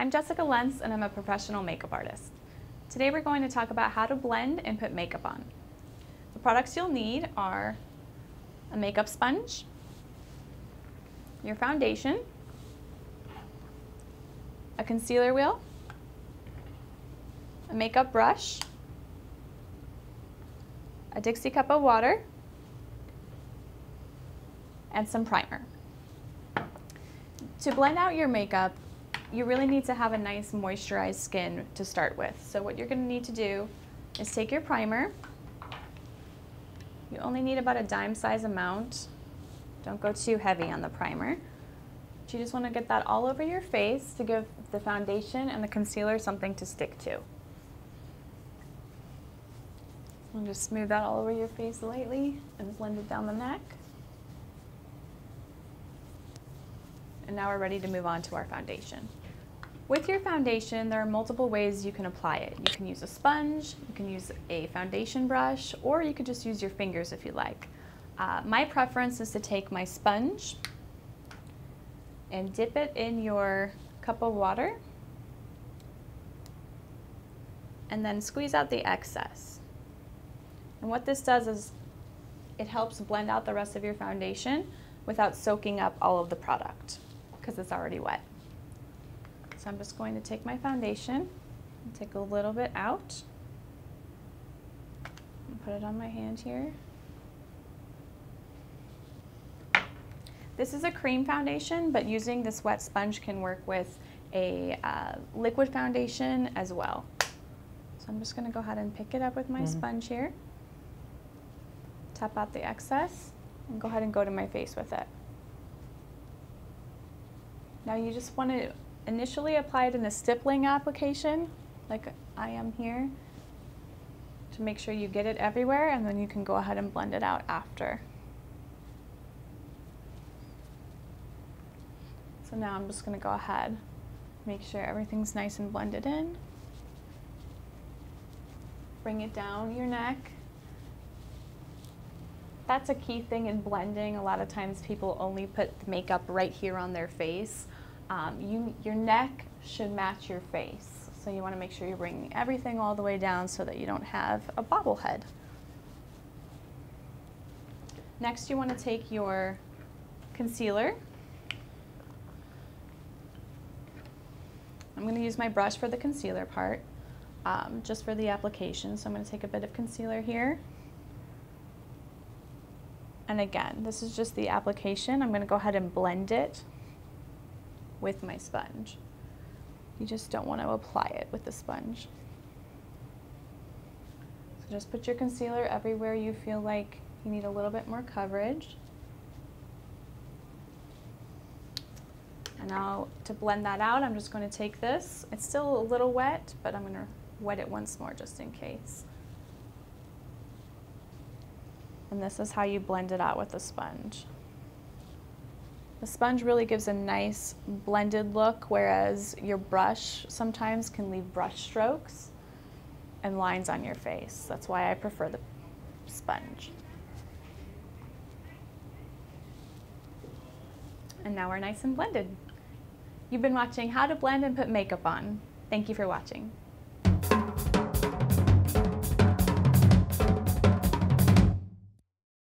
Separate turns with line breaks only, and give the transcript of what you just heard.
I'm Jessica Luntz and I'm a professional makeup artist. Today we're going to talk about how to blend and put makeup on. The products you'll need are a makeup sponge, your foundation, a concealer wheel, a makeup brush, a Dixie cup of water, and some primer. To blend out your makeup, you really need to have a nice moisturized skin to start with. So what you're going to need to do is take your primer. You only need about a dime size amount. Don't go too heavy on the primer. But you just want to get that all over your face to give the foundation and the concealer something to stick to. And just smooth that all over your face lightly and blend it down the neck. And now we're ready to move on to our foundation. With your foundation, there are multiple ways you can apply it. You can use a sponge, you can use a foundation brush, or you could just use your fingers if you like. My preference is to take my sponge and dip it in your cup of water and then squeeze out the excess. And what this does is it helps blend out the rest of your foundation without soaking up all of the product because it's already wet. So I'm just going to take my foundation and take a little bit out and put it on my hand here. This is a cream foundation, but using this wet sponge can work with a liquid foundation as well. So I'm just going to go ahead and pick it up with my sponge here, tap out the excess, and go ahead and go to my face with it. Now you just want to initially apply it in a stippling application, like I am here, to make sure you get it everywhere, and then you can go ahead and blend it out after. So now I'm just going to go ahead, make sure everything's nice and blended in. Bring it down your neck. That's a key thing in blending. A lot of times people only put the makeup right here on their face. Your neck should match your face. So you want to make sure you're bringing everything all the way down so that you don't have a bobblehead. Next, you want to take your concealer. I'm going to use my brush for the concealer part, just for the application. So I'm going to take a bit of concealer here. And again, this is just the application. I'm going to go ahead and blend it with my sponge. You just don't want to apply it with the sponge. So just put your concealer everywhere you feel like you need a little bit more coverage. And now to blend that out, I'm just going to take this. It's still a little wet, but I'm going to wet it once more just in case. And this is how you blend it out with the sponge. The sponge really gives a nice blended look, whereas your brush sometimes can leave brush strokes and lines on your face. That's why I prefer the sponge. And now we're nice and blended. You've been watching How to Blend and Put Makeup On. Thank you for watching.